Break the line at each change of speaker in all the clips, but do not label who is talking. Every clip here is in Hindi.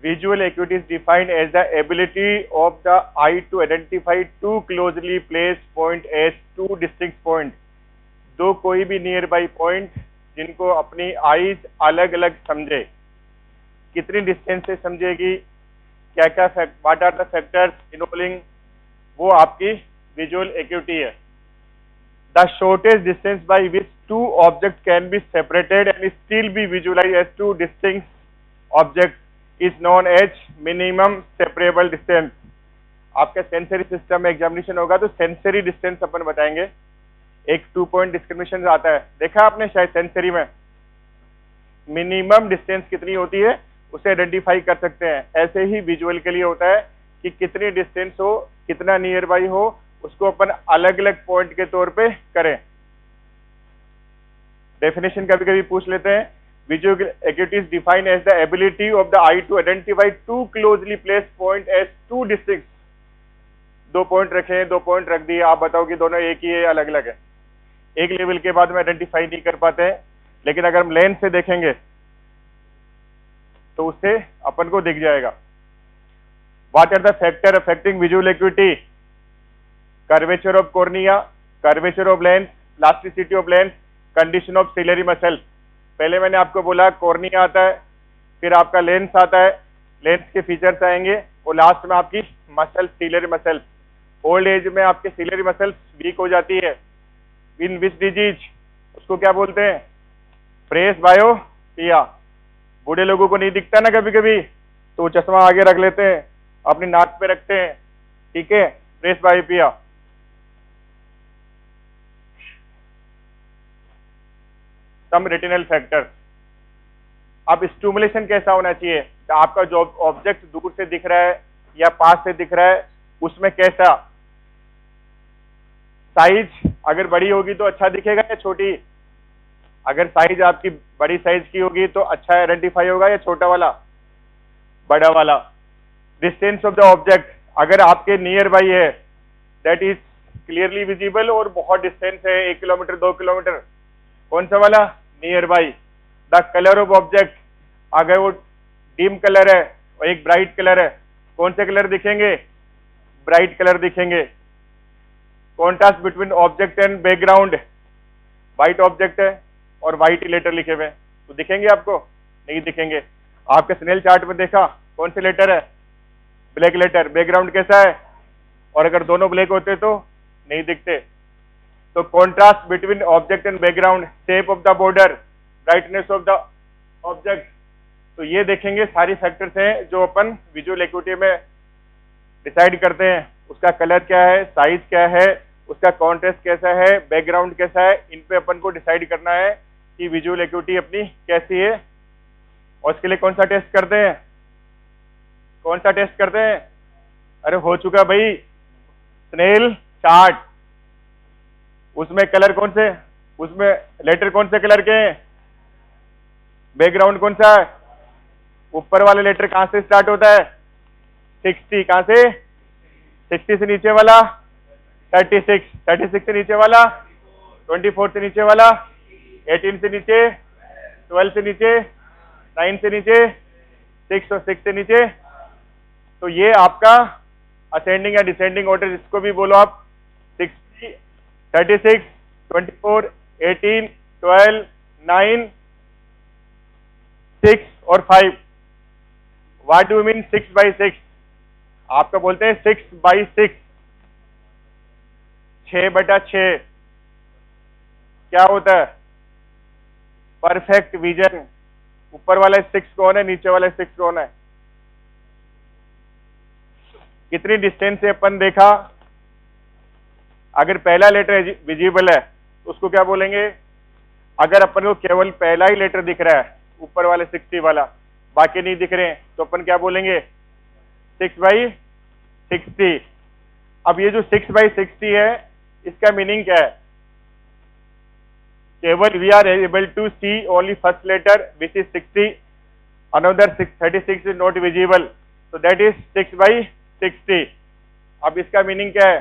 visual acuity is defined as the ability of the eye to identify two closely placed point as two distinct point। दो कोई भी नियर बाई पॉइंट जिनको अपनी आईज अलग अलग समझे। कितनी डिस्टेंस से समझेगी, क्या क्या fact, what are the factors involving, वो आपकी विजुअल एक्यूटी है। The shortest distance by which two object can be separated and still be visualize as two distinct object is known as minimum separable distance. आपका सेंसरी सिस्टम में एग्जामिनेशन होगा तो सेंसरी डिस्टेंस अपन बताएंगे। एक 2 पॉइंट डिस्क्रिमिनेशन आता है, देखा आपने शायद सेंसरी में, मिनिमम डिस्टेंस कितनी होती है उसे आइडेंटिफाई कर सकते हैं। ऐसे ही विजुअल के लिए होता है कि कितनी डिस्टेंस हो, कितना नियर बाई हो, उसको अपन अलग अलग पॉइंट के तौर पे करें। डेफिनेशन कभी कभी पूछ लेते हैं। Visual acuity is defined as the ability of the eye to identify two closely placed point as two distinct. दो पॉइंट रखे, दो पॉइंट रख दिए, आप बताओ कि दोनों एक ही है, अलग अलग है। एक लेवल के बाद में आइडेंटिफाई नहीं कर पाते हैं, लेकिन अगर हम लेंस से देखेंगे तो उससे अपन को दिख जाएगा। What are the factor affecting visual acuity? Curvature of cornea, curvature of lens, elasticity of lens, condition of ciliary muscle. पहले मैंने आपको बोला कॉर्निया आता है, फिर आपका लेंस आता है, लेंस के फीचर्स आएंगे, और लास्ट में आपकी muscle, ciliary muscle. Old age में आपके सिलरी मसल वीक हो जाती है। इन विच डिजीज, उसको क्या बोलते हैं? प्रेस बायोपिया। बूढ़े लोगों को नहीं दिखता ना कभी कभी, तो वो चश्मा आगे रख लेते हैं, अपनी नाक पे रखते हैं, ठीक है, प्रेस बायोपिया। सम रेटिनल फैक्टर। अब स्टिमुलेशन कैसा होना चाहिए? तो आपका जो ऑब्जेक्ट दूर से दिख रहा है या पास से दिख रहा है, उसमें कैसा साइज, अगर बड़ी होगी तो अच्छा दिखेगा या छोटी? अगर साइज आपकी बड़ी साइज की होगी तो अच्छा आइडेंटिफाई होगा या छोटा वाला, बड़ा वाला? डिस्टेंस ऑफ द ऑब्जेक्ट, अगर आपके नियर बाई है दैट इज क्लियरली विजिबल, और बहुत डिस्टेंस है 1 किलोमीटर 2 किलोमीटर, कौन सा वाला? Near by. The colour of object, अगर वो डिम कलर है और एक ब्राइट कलर है, कौन से कलर दिखेंगे? ब्राइट कलर दिखेंगे। Contrast between object and background, white object है और व्हाइट लेटर लिखे हुए तो दिखेंगे आपको? नहीं दिखेंगे। आपके स्नेल चार्ट में देखा कौन से लेटर है? Black letter. बैकग्राउंड कैसा है? और अगर दोनों ब्लैक होते तो नहीं दिखते। तो contrast between object and background, shape of the border, brightness of the object, तो ये देखेंगे। सारी फैक्टर्स हैं जो अपन विजुअल एक्यूटी में डिसाइड करते हैं। उसका कलर क्या है, साइज क्या है, उसका कॉन्ट्रास्ट कैसा है, बैकग्राउंड कैसा है, इन पे अपन को डिसाइड करना है कि विजुअल एक्यूटी अपनी कैसी है। और इसके लिए कौन सा टेस्ट करते हैं? कौन सा टेस्ट करते हैं? अरे हो चुका भाई, स्नेल चार्ट। उसमें कलर कौन से, उसमें लेटर कौन से कलर के हैं? बैकग्राउंड कौन सा है? ऊपर वाले लेटर कहां से स्टार्ट होता है? 60। कहां से? 60 से नीचे वाला 36, 36 से नीचे वाला 24, से नीचे वाला 18, से नीचे 12, से नीचे 9, से नीचे 6, और 6 से नीचे। तो ये आपका असेंडिंग या डिसेंडिंग ऑर्डर, जिसको भी बोलो आप। 60, 36, 24, 18, 12, 9, 6 और 5। What do mean 6/6? आपका बोलते हैं 6/6, 6/6। क्या होता है? Perfect vision. ऊपर वाला 6 कौन है, नीचे वाला 6 कौन है? कितनी डिस्टेंस से अपन देखा? अगर पहला लेटर विजिबल है तो उसको क्या बोलेंगे? अगर अपन को केवल पहला ही लेटर दिख रहा है, ऊपर वाले 60 वाला, बाकी नहीं दिख रहे हैं, तो अपन क्या बोलेंगे? 6/60। अब ये जो 6/60 है, इसका मीनिंग क्या है? केवल we are able to see only first letter which is 60, another 36 is not visible, तो दैट इज 6/60। अब इसका मीनिंग क्या है?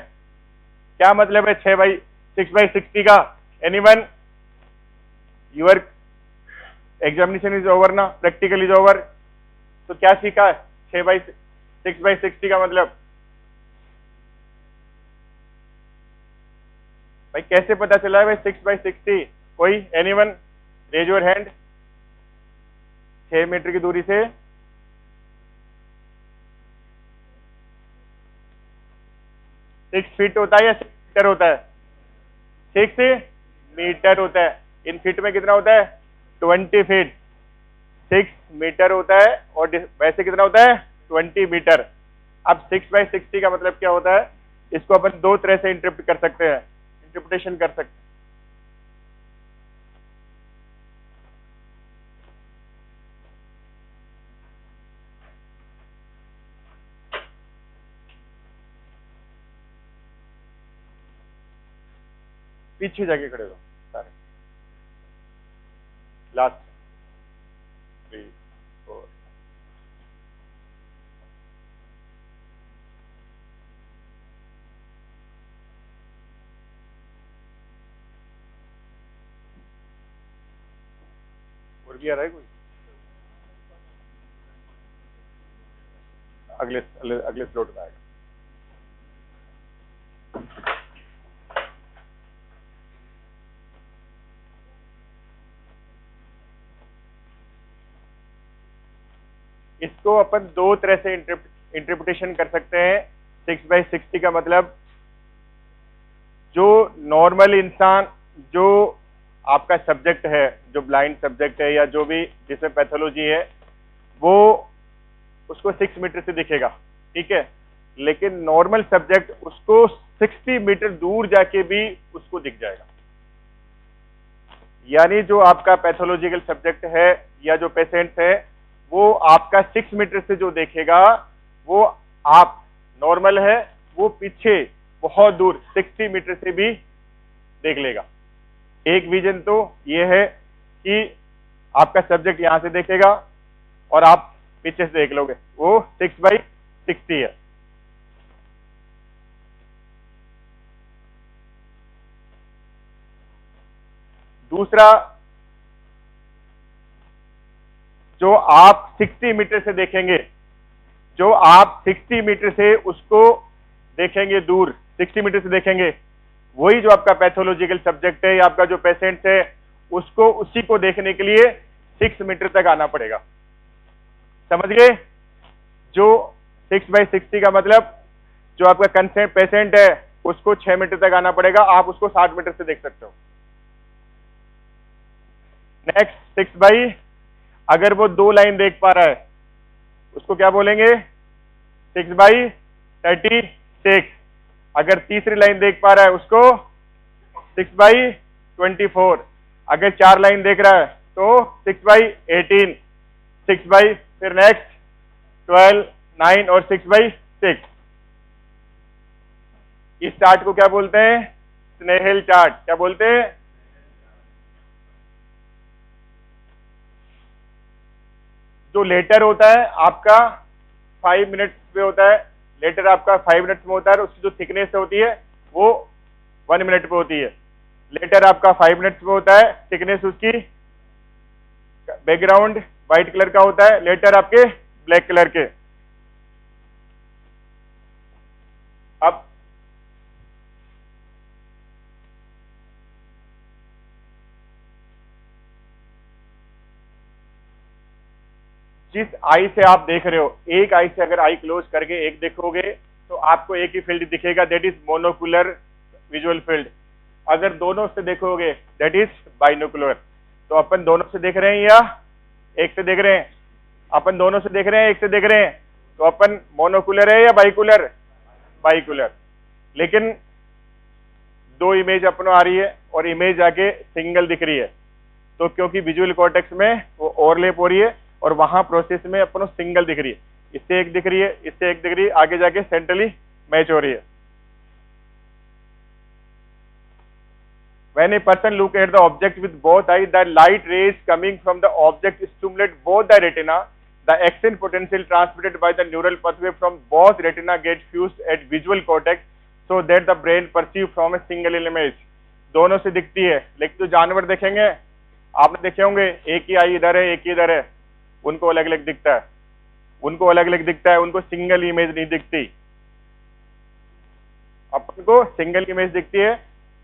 क्या मतलब है 6/60 का? Anyone? Your examination is over ना, प्रैक्टिकल इज ओवर। तो क्या सीखा है? 6/60 का मतलब भाई कैसे पता चला है भाई 6/60? कोई anyone raise your hand. 6 metre की दूरी से 6 फीट होता है या 6 मीटर होता है? 6 मीटर होता है। इन फीट में कितना होता है? 20 फीट। 6 मीटर होता है और वैसे कितना होता है? 20 मीटर। अब 6/60 का मतलब क्या होता है? इसको अपन दो तरह से इंटरप्रेट कर सकते हैं, इंटरप्रिटेशन कर सकते हैं। पीछे जाके खड़े हो सारे। लास्ट 3 4 और भी आ रहा है कोई? अगले अगले अगले स्लॉट में आएगा। इसको अपन दो तरह से इंटरप्रिटेशन कर सकते हैं। 6/60 का मतलब जो नॉर्मल इंसान, जो आपका सब्जेक्ट है, जो ब्लाइंड सब्जेक्ट है या जो भी जिसमें पैथोलॉजी है, वो उसको 6 मीटर से दिखेगा, ठीक है। लेकिन नॉर्मल सब्जेक्ट उसको 60 मीटर दूर जाके भी उसको दिख जाएगा। यानी जो आपका पैथोलॉजिकल सब्जेक्ट है या जो पेशेंट है, वो आपका 6 मीटर से जो देखेगा, वो आप नॉर्मल है, वो पीछे बहुत दूर 60 मीटर से भी देख लेगा। एक विजन तो ये है कि आपका सब्जेक्ट यहां से देखेगा और आप पीछे से देख लोगे, वो 6/60 है। दूसरा, जो आप 60 मीटर से देखेंगे, जो आप 60 मीटर से उसको देखेंगे दूर, 60 मीटर से देखेंगे, वही जो आपका पैथोलॉजिकल सब्जेक्ट है या आपका जो पेशेंट है, उसको उसी को देखने के लिए 6 मीटर तक आना पड़ेगा। समझ गए? जो 6/60 का मतलब जो आपका कंसेंट पेशेंट है, उसको 6 मीटर तक आना पड़ेगा, आप उसको 60 मीटर से देख सकते हो। नेक्स्ट 6/, अगर वो 2 लाइन देख पा रहा है, उसको क्या बोलेंगे? 6/36। अगर तीसरी लाइन देख पा रहा है, उसको 6/24। अगर 4 लाइन देख रहा है तो 6/18। 6/, फिर नेक्स्ट 12, 9 और 6/6। इस चार्ट को क्या बोलते हैं? स्नेहल चार्ट। क्या बोलते हैं? जो लेटर होता है आपका 5 मिनट्स पे होता है, लेटर आपका 5 मिनट्स में होता है, और उसकी जो थिकनेस होती है वो 1 मिनट पे होती है। लेटर आपका 5 मिनट्स में होता है, थिकनेस उसकी, बैकग्राउंड व्हाइट कलर का होता है, लेटर आपके ब्लैक कलर के। अब जिस आई से आप देख रहे हो, एक आई से अगर आई क्लोज करके एक देखोगे तो आपको एक ही फील्ड दिखेगा, that is monocular visual field. अगर दोनों से देखोगे दैट इज बाइनोकुलर। तो अपन दोनों से देख रहे हैं या एक से देख रहे हैं? अपन दोनों से देख रहे हैं, एक से देख रहे हैं, तो अपन मोनोकुलर है या बाइकुलर? बाइकुलर। लेकिन 2 इमेज अपनो आ रही है और इमेज आके सिंगल दिख रही है, तो क्योंकि विजुअल कॉर्टेक्स में वो ओवरलैप हो रही है और वहां प्रोसेस में अपनो सिंगल दिख रही है, इससे एक दिख रही है, इससे एक दिख रही है, आगे जाके सेंट्रली मैच हो रही है। When a person look at the object with both eyes, the light rays coming from the object stimulate both the retina. The action potential transmitted by the neural pathway from both retina get fused at visual cortex, so that the brain perceive from a single image. दोनों से दिखती है, लेकिन जो जानवर देखेंगे, आपने देखे होंगे, एक ही आई इधर है, एक ही इधर है, उनको अलग अलग दिखता है। उनको अलग अलग दिखता है, उनको सिंगल इमेज नहीं दिखती। अपन को सिंगल इमेज दिखती है,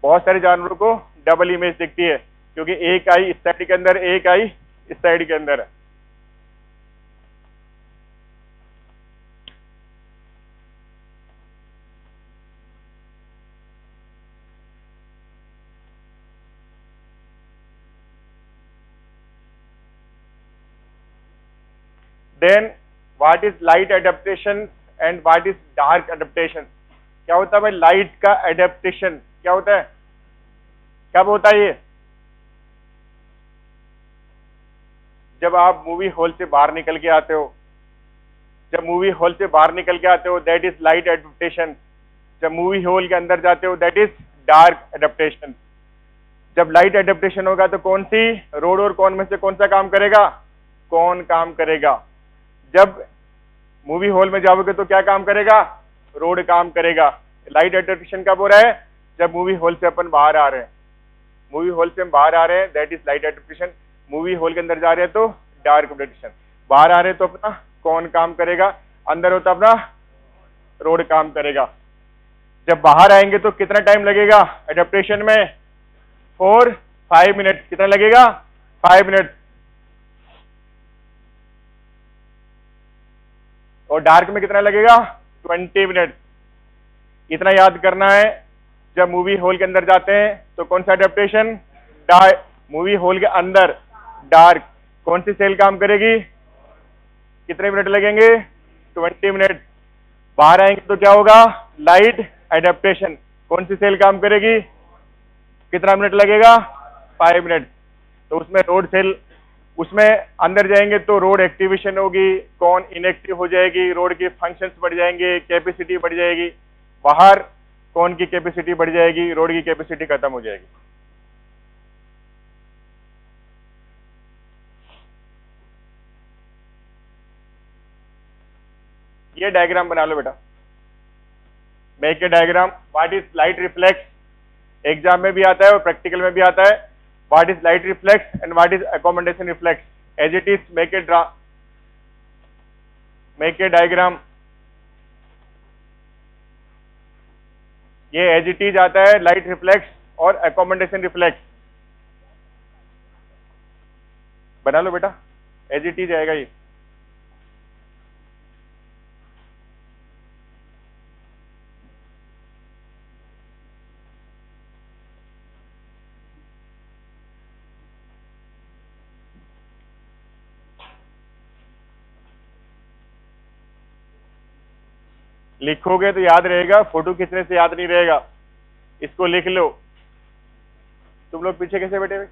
बहुत सारे जानवरों को डबल इमेज दिखती है, क्योंकि एक आई इस साइड के अंदर, एक आई इस साइड के अंदर है। Then what is light adaptation and what is dark adaptation? क्या होता है भाई लाइट का एडेप्टेशन? क्या होता है, कब होता है ये? जब आप मूवी हॉल से बाहर निकल के आते हो, जब मूवी हॉल से बाहर निकल के आते हो दैट इज लाइट एडेप्टेशन। जब मूवी हॉल के अंदर जाते हो दैट इज डार्क एडेप्टेशन। जब लाइट एडेप्टेशन होगा तो कौन सी रोड और कौन में से कौन सा काम करेगा? कौन काम करेगा? जब मूवी हॉल में जाओगे तो क्या काम करेगा? रोड काम करेगा। लाइट एडेप्टेशन कब हो रहा है? जब मूवी हॉल से अपन बाहर आ रहे हैं, मूवी हॉल से हम बाहर आ रहे हैं that is light adaptation. Movie hall के अंदर जा रहे हैं तो डार्क एडेप्टेशन। बाहर आ रहे हैं तो अपना कौन काम करेगा? अंदर होता अपना रोड काम करेगा। जब बाहर आएंगे तो कितना टाइम लगेगा एडेप्टेशन में? 5 मिनट। कितना लगेगा? 5 मिनट। और डार्क में कितना लगेगा? 20 मिनट। इतना याद करना है। जब मूवी हॉल के अंदर जाते हैं तो कौन सा एडेप्टेशन? मूवी हॉल के अंदर डार्क। कौन सी सेल काम करेगी? कितने मिनट लगेंगे? 20 मिनट। बाहर आएंगे तो क्या होगा? Light adaptation. कौन सी सेल काम करेगी? कितना मिनट लगेगा? 5 मिनट। तो उसमें रोड सेल, उसमें अंदर जाएंगे तो रोड एक्टिवेशन होगी, कौन इनएक्टिव हो जाएगी, रोड की फंक्शंस बढ़ जाएंगे, कैपेसिटी बढ़ जाएगी। बाहर कौन की कैपेसिटी बढ़ जाएगी? रोड की कैपेसिटी खत्म हो जाएगी। ये डायग्राम बना लो बेटा, make a diagram. What is light reflex? Exam में भी आता है और प्रैक्टिकल में भी आता है। What is light reflex and what is accommodation reflex? As it is make a diagram. ये एज इट इज आता है लाइट रिफ्लेक्स और अकोमोडेशन रिफ्लेक्स। बना लो बेटा, एज इट इज आएगा ये। लिखोगे तो याद रहेगा, फोटो खींचने से याद नहीं रहेगा। इसको लिख लो। तुम लोग पीछे कैसे बैठे हुए?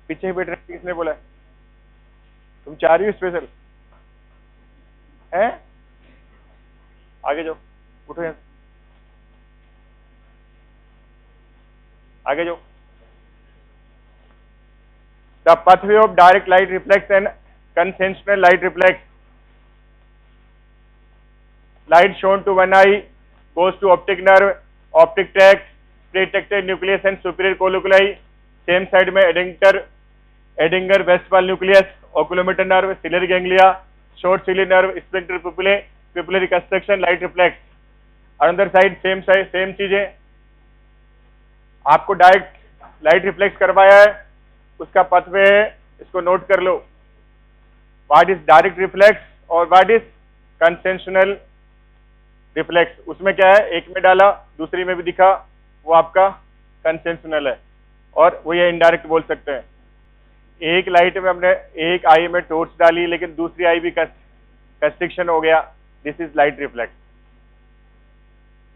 पीछे ही बैठ रहे, किसने बोला? तुम चाह रही हो स्पेशल है? आगे जाओ, उठो यहाँ से, आगे जाओ। The pathway of direct light reflects and conventional light reflects. Light shown to one eye goes to optic nerve, optic tract, protected nucleus and superior colliculi. Same side में Edinger Westphal nucleus, oculomotor nerve, ciliary ganglia, short ciliary nerve, sphincter pupillae, pupillary construction, light reflex. Another side same चीजें। आपको डायरेक्ट लाइट रिफ्लेक्स करवाया है, उसका पथवे है, इसको नोट कर लो। व्हाट इज डायरेक्ट रिफ्लेक्स और व्हाट इज कन्वेंशनल रिफ्लेक्स? उसमें क्या है, एक में डाला दूसरी में भी दिखा, वो आपका कन्वेंशनल है। और वो ये इनडायरेक्ट बोल सकते हैं। एक लाइट में हमने एक आई में टॉर्च डाली लेकिन दूसरी आई भी कंस्ट्रिक्शन हो गया, दिस इज लाइट रिफ्लेक्स।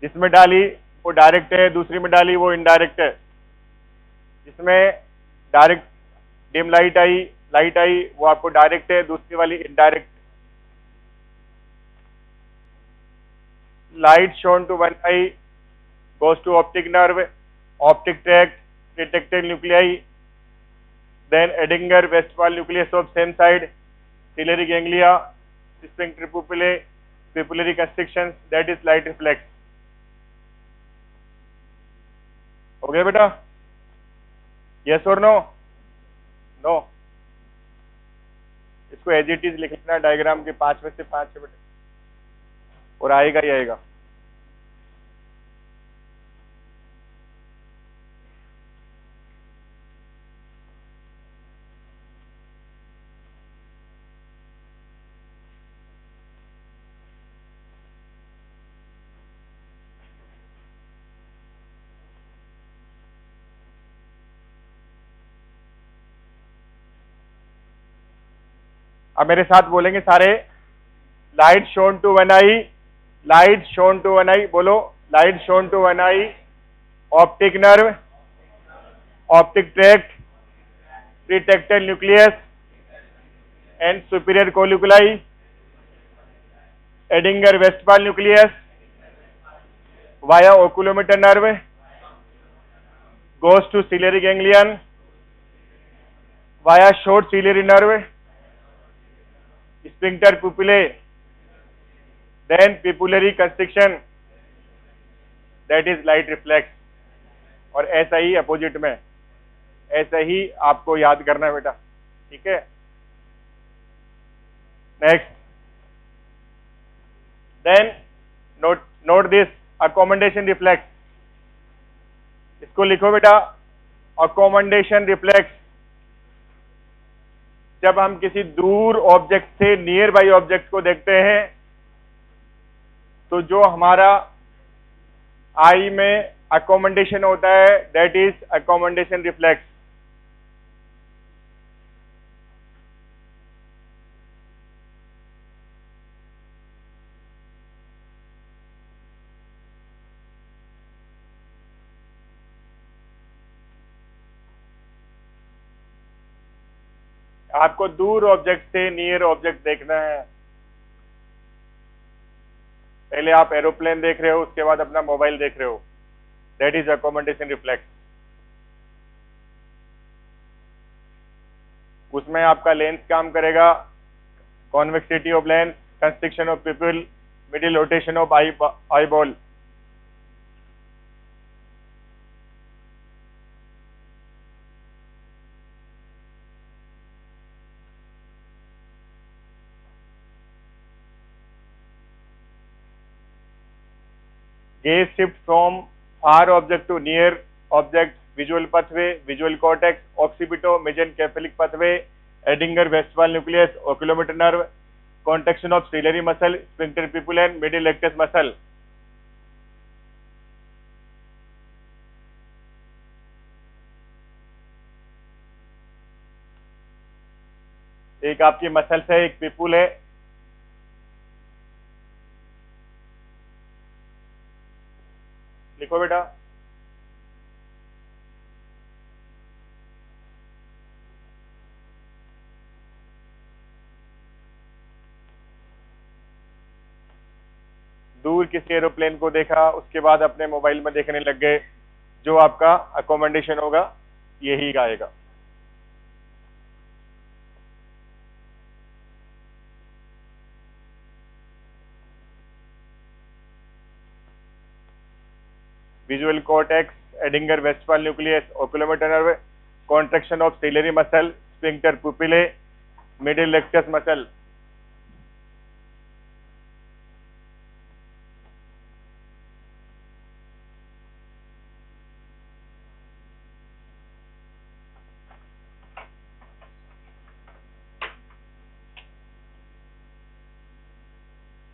जिसमें डाली वो डायरेक्ट है, दूसरी में डाली वो इनडायरेक्ट है। जिसमें डायरेक्ट डिम लाइट आई वो आपको डायरेक्ट है, दूसरी वाली indirect. Light shone to one eye गोes to optic nerve, optic tract, protected nuclei, then Edinger Westphal nucleus of same side, ciliary ganglia, sphincter pupillae, pupillary constrictions, that is light reflex. हो गया बेटा? यस और नो? नो। इसको एज इट इज लिख लेना डायग्राम के 5 में से 5 है बेटे, और आएगा ही आएगा। अब मेरे साथ बोलेंगे सारे, light shone to one eye, light shone to one eye, बोलो light shone to one eye, optic nerve, optic tract, pretectal nucleus and superior colliculi, Edinger Westphal nucleus via oculomotor nerve गोes to ciliary ganglion via short ciliary nerve, sphincter pupillae, then pupillary constriction, that is light reflex। और ऐसा ही अपोजिट में, ऐसा ही आपको याद करना है बेटा, ठीक है। Next, then note this accommodation reflex, इसको लिखो बेटा, अकोमोडेशन रिफ्लेक्स। जब हम किसी दूर ऑब्जेक्ट से नियर बाई ऑब्जेक्ट को देखते हैं तो जो हमारा आई में अकोमोडेशन होता है, दैट इज अकोमोडेशन रिफ्लेक्स। आपको दूर ऑब्जेक्ट से नियर ऑब्जेक्ट देखना है। पहले आप एरोप्लेन देख रहे हो, उसके बाद अपना मोबाइल देख रहे हो, दैट इज अकोमोडेशन रिफ्लेक्स। उसमें आपका लेंस काम करेगा, convexity of lens, constriction of people, middle rotation of eye ball. Gaze shift from far object to near object, visual pathway, visual cortex, occipito-mesencephalic pathway, Edinger-Westphal nucleus, oculomotor nerve, contraction of ciliary muscle, sphincter pupillae and middle rectus muscle। एक आपकी मसल्स है, एक पिपुल है। लिखो बेटा, दूर किसी एरोप्लेन को देखा, उसके बाद अपने मोबाइल में देखने लग गए, जो आपका अकोमोडेशन होगा यही आएगा। visual cortex, Edinger-Westphal nucleus, oculomotor nerve, contraction of ciliary muscle, sphincter pupillae, middle rectus muscle।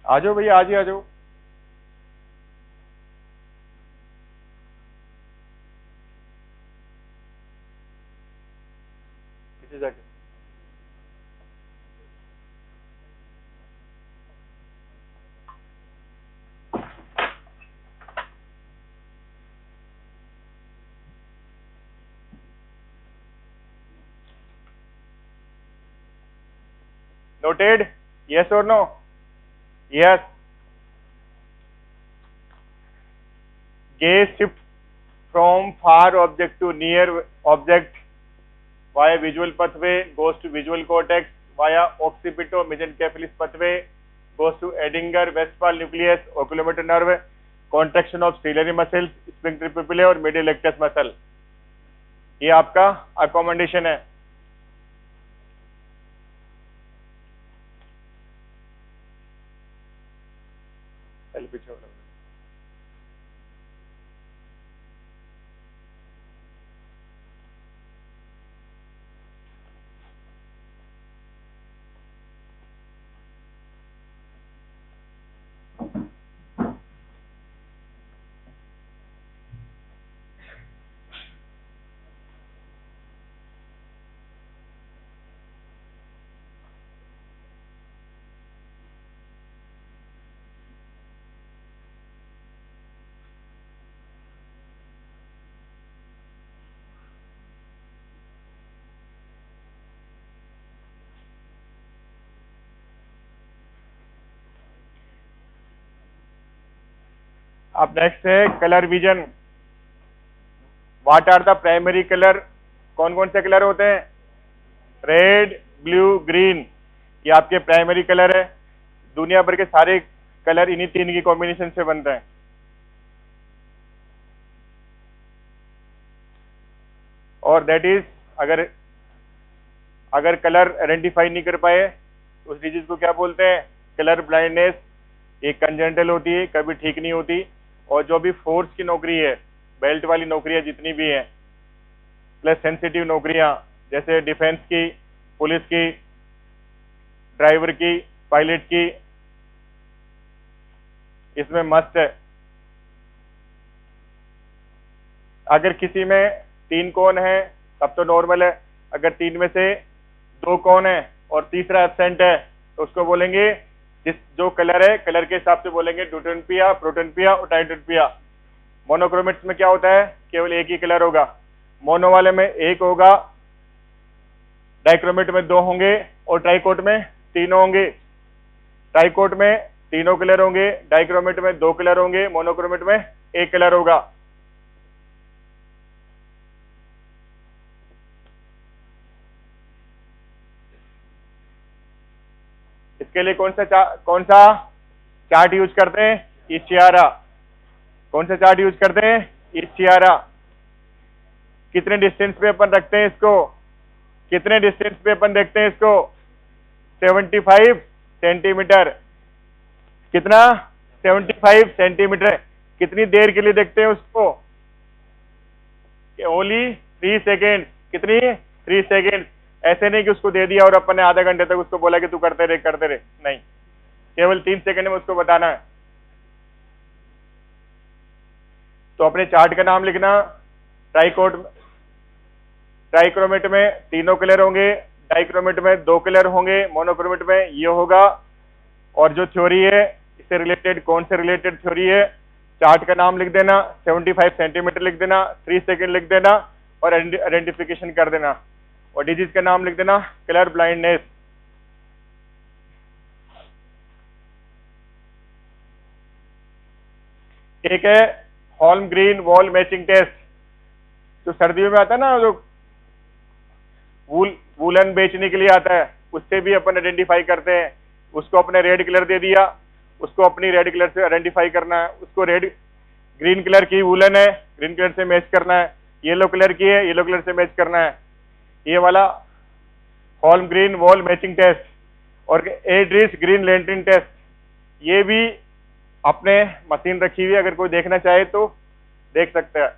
आ जाओ भैया, आज ही आ जाओ। जाके noted, yes or no? Yes। Gaze shift from far object to near object via visual pathway, goes to visual cortex, via occipito-mesencephalic pathway, goes to Edinger-Westphal nucleus, oculomotor nerve, contraction of ciliary muscles, sphincter pupillae और middle rectus muscle। ये आपका अकोमोडेशन है। चल पीछे हो। अब नेक्स्ट है colour vision. What are the primary colour? कौन कौन से कलर होते हैं? रेड, ब्लू, ग्रीन, ये आपके प्राइमरी कलर है। दुनिया भर के सारे कलर इन्हीं तीन की कॉम्बिनेशन से बनते हैं। और दैट इज, अगर कलर आइडेंटिफाई नहीं कर पाए उस डिजीज को क्या बोलते हैं? Colour blindness. एक कंजेंटल होती है, कभी ठीक नहीं होती। और जो भी फोर्स की नौकरी है, बेल्ट वाली नौकरियां जितनी भी हैं, प्लस सेंसिटिव नौकरियां जैसे डिफेंस की, पुलिस की, ड्राइवर की, पायलट की, इसमें मस्ट है। अगर किसी में 3 कोण है तब तो नॉर्मल है। अगर 3 में से 2 कोण है और तीसरा एब्सेंट है तो उसको बोलेंगे, जिस जो कलर है कलर के हिसाब से बोलेंगे ड्यूटेनपिया, प्रोटेनपिया और ट्राइटेनपिया। मोनोक्रोमेट्स में क्या होता है? केवल एक ही कलर होगा। मोनो वाले में एक होगा, डाइक्रोमेट में 2 होंगे और ट्राइकोट में 3 होंगे। ट्राइकोट में तीनों कलर होंगे, डाइक्रोमेट में 2 कलर होंगे, मोनोक्रोमेट में 1 कलर होगा। इसके लिए कौन सा चार्ट यूज करते हैं? इशियारा। कौन सा चार्ट यूज करते हैं? इशियारा। कितने डिस्टेंस पे अपन रखते हैं इसको? कितने डिस्टेंस पे अपन देखते हैं इसको? 75 सेंटीमीटर। कितना? 75 सेंटीमीटर। कितनी देर के लिए देखते हैं उसको? Only 3 second. कितनी? 3 सेकेंड। ऐसे नहीं कि उसको दे दिया और अपन ने आधा घंटे तक उसको बोला कि तू करते रहे, नहीं, केवल 3 सेकेंड में उसको बताना है। तो अपने चार्ट का नाम लिखना। ट्राइक्रोमेट में तीनों कलर होंगे, डाइक्रोमेट में 2 कलर होंगे, मोनोक्रोमेट में ये होगा। और जो थ्योरी है इससे रिलेटेड, कौन से रिलेटेड थ्योरी है, चार्ट का नाम लिख देना, 75 सेंटीमीटर लिख देना, 3 सेकेंड लिख देना और आइडेंटिफिकेशन कर देना। और डिजीज का नाम लिख देना कलर ब्लाइंडनेस। एक है हॉल्म ग्रीन वॉल मैचिंग टेस्ट, जो सर्दियों में आता है ना, जो वूलन बेचने के लिए आता है, उससे भी अपन आइडेंटिफाई करते हैं। उसको अपने रेड कलर दे दिया, उसको अपनी रेड कलर से आइडेंटिफाई करना है। उसको ग्रीन कलर की वूलन है, ग्रीन कलर से मैच करना है। येलो कलर की है, येलो कलर से मैच करना है। ये वाला हॉल्म ग्रीन वॉल मैचिंग टेस्ट। और एड्रिस ग्रीन लैंटर्न टेस्ट, ये भी अपने मशीन रखी हुई है, अगर कोई देखना चाहे तो देख सकता है।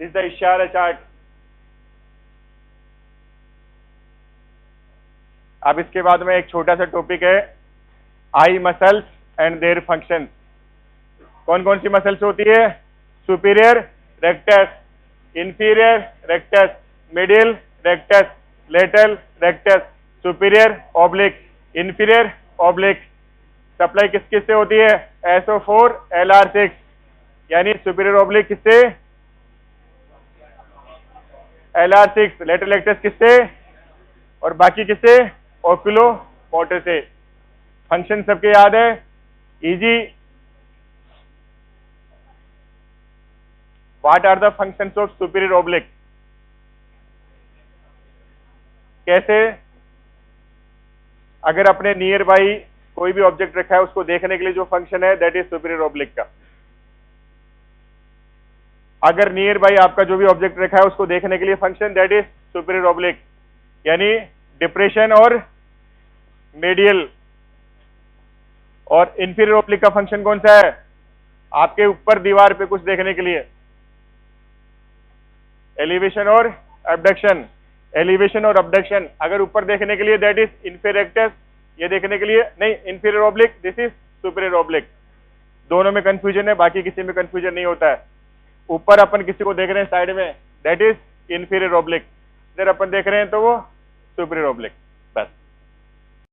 दिस द इशारा चार्ट। अब इसके बाद में एक छोटा सा टॉपिक है, eye muscles and their function. कौन कौन सी मसल्स होती है? Superior rectus, inferior rectus, middle rectus, lateral rectus, superior oblique, inferior oblique. Supply किस किस से होती है? SO4 LR6, यानी सुपीरियर ऑब्लिक किससे? LR6। लेटरल रेक्टस किससे? और बाकी किससे? ओकुलो मोटर से। फंक्शन सबके याद है? Easy. What are the functions of superior oblique? कैसे? अगर अपने नियर बाई कोई भी ऑब्जेक्ट रखा है, उसको देखने के लिए जो फंक्शन है दैट इज सुपीरियर ऑब्लिक का। अगर नियर बाई आपका जो भी ऑब्जेक्ट रखा है उसको देखने के लिए function that is superior oblique, यानी डिप्रेशन और मेडियल। और इंफीरियर ओब्लिक का फंक्शन कौन सा है? आपके ऊपर दीवार पे कुछ देखने के लिए, एलिवेशन और अबडक्शन, एलिवेशन और अबडक्शन। अगर ऊपर देखने के लिए दैट इज इंफीरियर रेक्टस, ये देखने के लिए नहीं inferior oblique, this is superior oblique. दोनों में कंफ्यूजन है, बाकी किसी में कंफ्यूजन नहीं होता है। ऊपर अपन किसी को देख रहे हैं साइड में, दैट इज इंफीरियर ओब्लिक, इधर अपन देख रहे हैं तो वो सुपीरियर ओब्लिक।